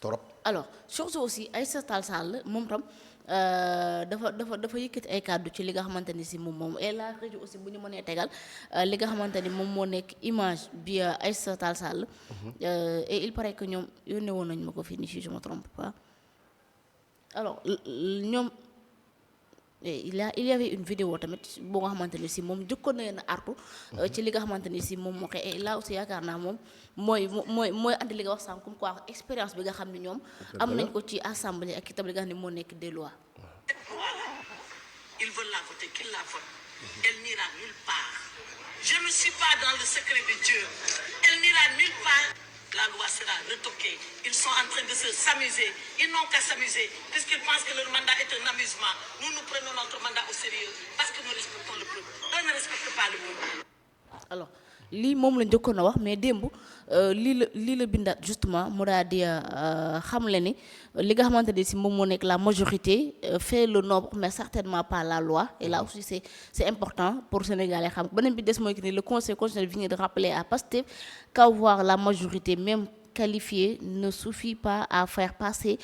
trop. alors surtout aussi Aïssata Tall Sall moom tam dafa yëkkati ay kàddu ci li nga xamante ni si moom et la rajo aussi bu ñu mënee tegal li nga xamante ni moom moo nekk image bi Aïssata Tall Sall et il paraît que ñoom yónnee woon nañu ma ko fii nii si je me trompe pas alors ñoom il y avait une vidéo tamit boo nga xamante ni si moom jëkkoon na leen a artu ci li nga xamante ni si moom moo koy et là aussi yaakaar naa moom mooy andi li nga wax sànq comme quoi expérience bi nga xam ne ñoom am nañ ko ci assemblée ak itam li nga xam ne moo nekk des lois. Ils veulent la voter, qu'ils la votent. Elle n'ira nulle part. Je ne suis pas dans le secret de Dieu. Elle n'ira nulle part. La loi sera retoquée. Ils sont en train de s'amuser. Ils n'ont qu'à s'amuser puisqu'ils pensent que leur mandat est un amusement. Nous prenons notre mandat au sérieux parce que nous respectons le peuple. Eux ne respectent pas le peuple. Alors lii moom la njëkkoon a wax mais démb lii la bindaat justement mu daal di xamle ni li nga xamante ni si moom moo nekk la majorité fait le nombre mais certainement pas la loi et là aussi c'est important pour Sénégalais xam beneen bi des mooy que ni le conseil constitutionnel vient de rappeler à Pastef qu'avoir la majorité même qualifiée ne suffit pas à faire passer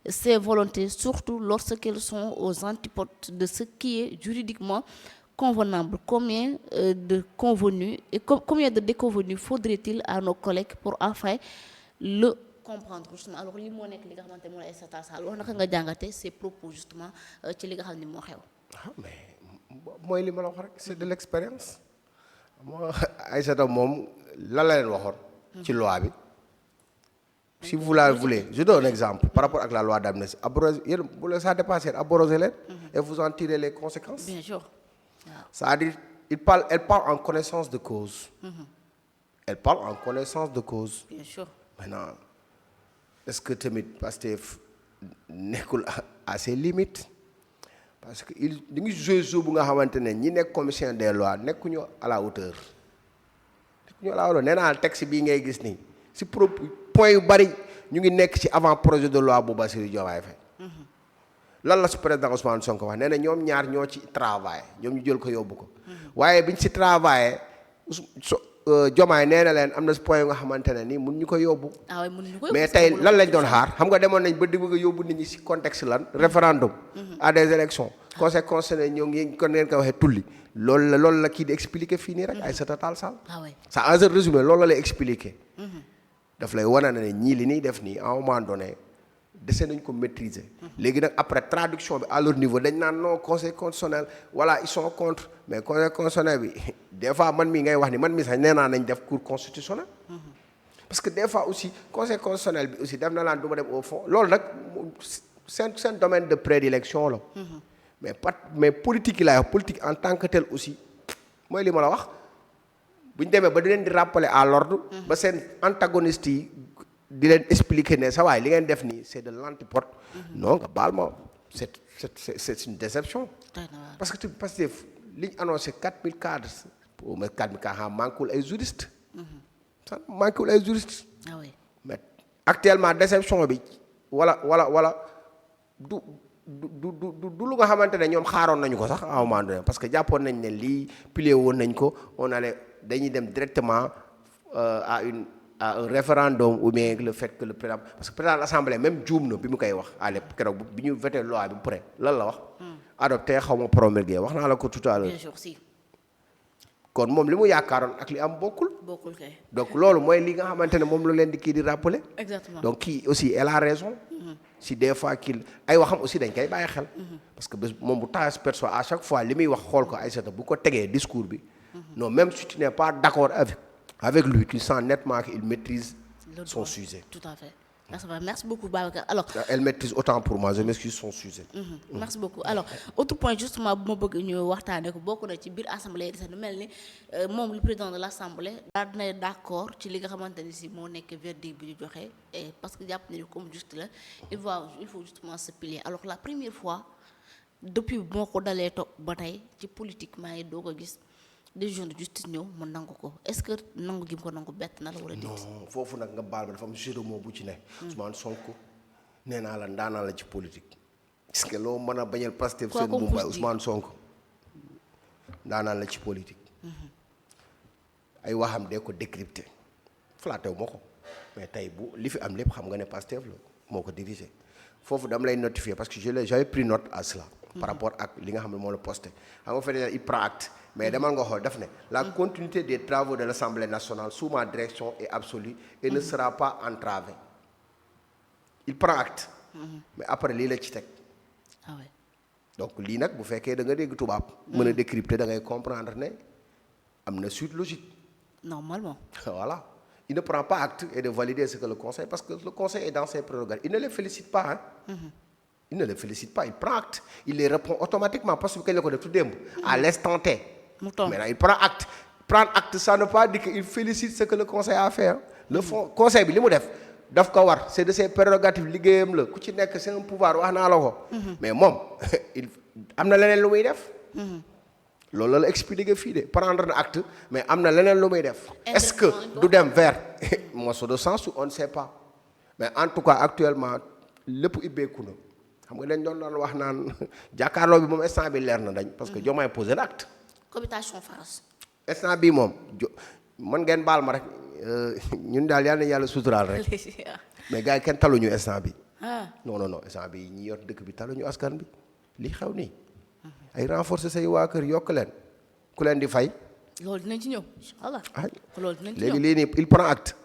ses volontés surtout lorsqu'elles sont aux antipodes de ce qui est juridiquement convenable. Combien de convenus et combien de déconvenus faudrait-il à nos collègues pour enfin le comprendre justement alors li moo nekk li nga xamante ne moom la Aïssata Tall Sall wax naka nga jàngate ses propos justement ci li nga xam ne moo xew. mais mooy li ma la wax rek c'est de l'expérience moo Aïssata moom lan la leen waxoon. ci loi bi. si vous la voulez je donne un exemple par rapport ak la loi d'amnistie abrogé yéen bu la ça dépasse abrogez leen. et vous en tirez les conséquences. Bien sûr. C'est-à-dire elle parle en connaissance de cause. Elle parle en connaissance de cause. Bien sûr. Maintenant est-ce que tamit Pastef nekkul à ses limites parce que il di ngi joué bu nga xamante ne ñi nekk commission des lois nekkuñu à la hauteur. nekkuñu à la hauteur nee naa texte bii ngay gis nii si point yu bari ñu ngi nekk ci avant projet de loi bu Bassirou Diomaye Faye. lan la su président Ousmane Sonko wax nee na ñoom ñaar ñoo ci travail ñoom ñu jël ko yóbbu ko waaye biñ ci travaillé Diomaye nee na leen am na point yu nga xamante ne ni mun ñu ko yóbbu. mais tey lan lañ doon xaar xam nga demoon nañ ba di bëgg a yóbbu nit ñi ci contexte lan référendum à des élections conseil constitutionnel ñoo ngi kon ngeen ko waxee tulli loolu la kii di expliquer fii nii rek Aïssata Tall Sall ça en résumé loolu la lay expliquer daf lay wane ne ñii li ñuy def nii à un moment donné dese nañ ko maîtriser léegi nag après traduction bi à leur niveau dañ naan non conseil constitutionnel voilà ils sont contre mais conseil constitutionnel bi des fois man mii ngay wax ni man mii sax nee naa nañ def cour constitutionnel parce que des fois aussi conseil constitutionnel bi aussi def na laan du ma dem au fond loolu nag seen domaine de prédilection la mais politique yi laay wax politique en tant que tel aussi mooy li ma la wax bu ñu demee ba di leen di rappeler à l'ordre ba seen antagonistes yi di leen expliquer ne sa waay li ngeen def nii c'est de l'antipode non nga baal ma c'est une déception parce que li ñu annoncé 4000 cadres pour mais 4000 cadres xam manquewul ay juristes ça manquewul ay juristes mais actuellement déception bi wala du lu nga xamante ne ñoom xaaroon nañu ko sax à un moment donné parce que jàppoon nañ ne lii plié woon nañ ko on allait dañuy dem directement à un référendum ou bien le fait que le président parce que président de l'Assemblée même juum na bi mu koy wax à l'époque keroog bi ñu voté loi bi pare lan la wax adopté xaw ma promulgué wax naa la ko tout à l'heure kon moom li mu yaakaaroon ak li am bokkul kay donc loolu mooy li nga xamante ne moom la leen di kii di rappeler exactement donc kii aussi elle a raison si des fois kii ay waxam aussi dañ koy bàyyi xel parce que bés moom bu tax perso à chaque fois li muy wax xool ko Aïssata bu ko tegee discours bi non même si tu n'es pas d'accord avec lui tu sens nettement qu'il maîtrise son sujet. Tout à fait. Merci beaucoup Babacar. Alors, elle maîtrise autant pour moi, je m'excuse son sujet. Merci beaucoup. Alors, autre point justement bu ma bëgg ñu waxtaanee ko bokk na ci biir assemblée yi nu mel ni moom le président de l'assemblée daal dina d'accord ci li nga xamante ni si moo nekk verdict bi ñu joxe et parce que jàpp nañu comme juste la il faut justement se plier. Alors la première fois depuis bu ma ko dalee toog ba tey ci politique maa ngi doog a gis décision de justice ñëw mu nangu ko est-ce que nangu gi mu ko nangu bett na la wala déet. non foofu nag nga baal ma dafa am jeu de mots bu ci ne. Ousmane Sonko nee naa la ndaanaa la ci politique. est-ce que loo mën a bañal Pastef seen Mumbai Ousmane Sonko ndaanaa la ci politique. ay waxam dee ko décrypter flattew ma ko mais tey bu li fi am lépp xam nga ne Pastef la moo ko divisé foofu dama lay notifier parce que j'avais pris note à cela par rapport ak li nga xam ne moo la posté xam nga fait il prend acte mais demal nga xool daf ne la continuité des travaux de l'Assemblée nationale sous ma direction est absolue et ne sera pas entravée il prend acte mais après lii la ci teg ah ouais. donc lii nag bu fekkee da nga dégg tubaab mën a décrypter da ngay comprendre ne am na suite logique Normalement. voilà il ne prend pas acte et de valider ce que le conseil parce que le conseil est dans ses prérogatives il ne les félicite pas il ne les félicite pas il prend acte il les répond automatiquement parce que kañ la ko def tout démb à l'instant T maintenant il prend acte prendre acte ça ne veut pas dire qu'il félicite ce que le conseil a fait le fond conseil bi li mu daf ko war c'est de ses prérogatives liggéeyam la ku ci nekk c'est un pouvoir wax naa la ko mais moom il am na leneen lu muy def loolu la expliqué fii de prendre na acte mais am na leneen lu muy def est-ce que du dem vers motion de censure on ne sait pas mais en tout cas actuellement lépp ibbeeku na xam nga dañ doon wax naan jàkkaarloo bi moom instant bi leer na dañ parce que Diomaye posé na acte cohabitation France. instant bi moom mën ngeen baal ma rek ñun daal yal na yàlla suturaal rek mais gars yi kenn taluñu instant bi non instant bi ñi yor dëkk bi taluñu askan bi li xew nii ay renforcer say waa kër yokk leen ku leen di fay. loolu dinañ ci ñëw inch'Allah. loolu dinañ ci ñëw léegi lii nii il prend acte.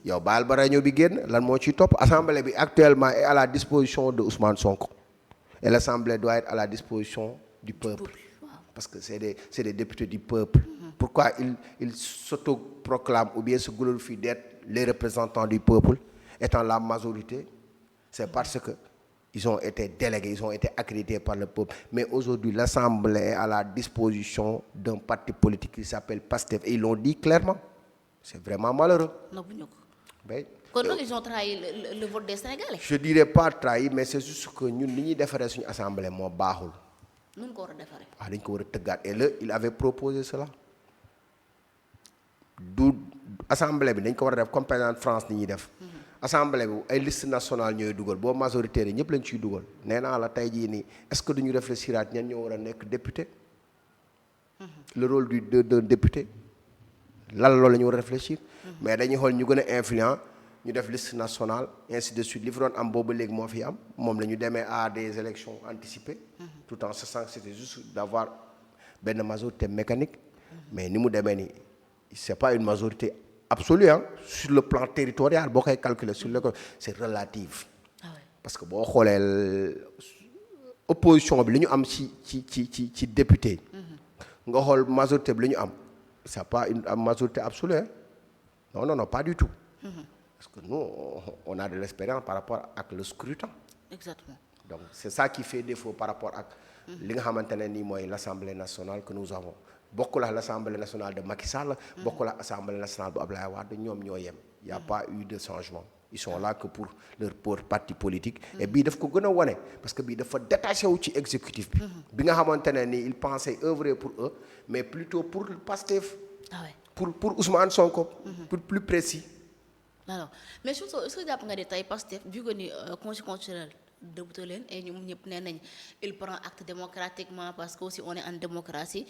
yow baal ba réunion bi génn lan moo ciy topp assemblée bi actuellement est à la disposition de Ousmane Sonko et l'assemblée doit être à la disposition du peuple. parce que c'est des députés du peuple. Pourquoi ils s'autoproclament ou bien se glorifient d'être les représentants du peuple étant la majorité? C'est parce que ils ont été délégués, ils ont été accrédités par le peuple. Mais aujourd'hui, l'Assemblée est à la disposition d'un parti politique qui s'appelle PASTEF. Et ils l'ont dit clairement. C'est vraiment malheureux. Ben, donc ils ont trahi le vote des Sénégalais. Je ne dirais pas trahi, mais c'est juste que nous, nous devons faire une assemblée moins basse. Nous devons faire. Ah, nous devons faire. Et là, il avait proposé cela. L'Assemblée, nous devons faire comme par exemple France. Assemblée bi ay liste nationale ñooy dugal boo majoritaire yi ñëpp lañ ciy dugal nee naa la tey jii nii est-ce que duñu réfléchiraat ñan ñoo war a nekk député le rôle d'un député lan loolu la ñu war a réfléchir mais dañuy xool ñu gën a influent ñu def liste nationale ainsi de suite li fi doon am boobu léegi moo fi am moom la ñu demee à des élections anticipées tout en sachant que c'était juste d'avoir benn majorité mécanique mais ni mu demee nii c'est pas une majorité absolu sur le plan territorial boo koy calculer sur le c'est relatif parce que boo xoolee opposition bi li ñu am ci député nga xool majorité bi li ñu am c'est pas une majorité absolue non pas du tout parce que nous on a de l'expérience par rapport ak le scrutin exactement donc c'est ça qui fait défaut par rapport ak li nga xamante ne nii mooy l'Assemblée nationale que nous avons bokkul ak l'Assemblée nationale de Macky Sall bokkul ak Assemblée nationale bu Abdoulaye Wade ñoom ñoo yem y a pas eu de changement ils sont là que pour leur parti politique et bii daf ko gën a wane parce que bii dafa détaché wu ci exécutif bi nga xamante ne ni ils pensaient œuvrer pour eux mais plutôt pour Pastef pour Ousmane Sonko pour plus précis alors mais surtout est-ce que jàpp nga di tey Pastef vu que ni conseil constitutionnel débuté leen et ñoom ñëpp nee nañ il prend acte démocratiquement parce que aussi on est en démocratie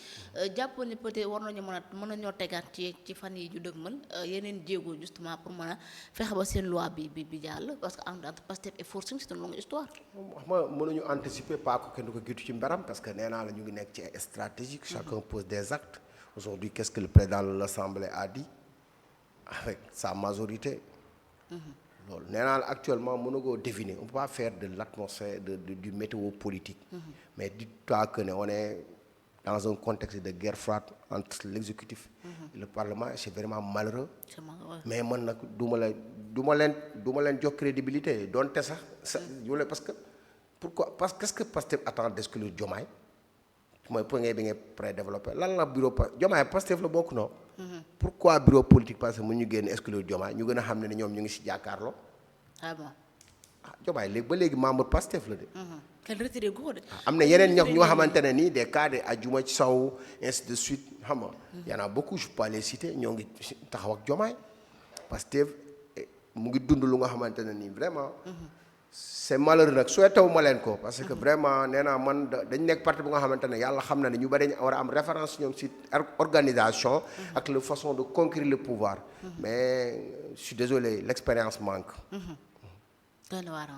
jàpp ni peut-être war nañu mën nañoo tegaat ci fan yi ju dëgmal yeneen jéego justement pour mën a fexe ba seen loi bi jàll parce que entre Pastef et forcing c'est une longue histoire. wax ma mënuñu anticiper pas ko kenn du ko gitu ci mbaram parce que nee naa la ñu ngi nekk ci ay stratégique chacun pose des actes aujourd'hui qu'est-ce que le président de l'Assemblée a dit avec sa majorité. loolu nee naa la actuellement mën na koo deviner on peut pas faire de l'atmosphère du météo politique mais dis-toi que on est dans un contexte de guerre froide entre l'exécutif et le parlement c'est vraiment malheureux mais man nag du ma leen jox crédibilité doonte sax parce que pourquoi parce que qu'est-ce que Pastef attend d'exclure Diomaye mooy point bi nga prédéveloppé lan la bureau Diomaye Pastef la bokk non pourquoi bureau politique parce que mu ñu génn exclure Diomaye ñu gën a xam ne ñoom ñu ngi ci jàkkaarloo Diomaye léegi ba léegi membre Pastef la de kenn retiré ko de am na yeneen ñoo xamante ne nii des cas de Adjuma ci Sow ainsi de suite xam nga y en a beaucoup je peux pas les citer ñoo ngi taxaw ak Diomaye Pastef mu ngi dund lu nga xamante ne nii vraiment c'est malheureux nag souhaité wu ma leen ko parce que vraiment nee naa man dañ nekk parti bu nga xamante ne yàlla xam na ne ñu bari dañ war a am référence ñoom ci organisation ak la façon de conquérir le pouvoir mais je suis désolé l'expérience manque doy na waar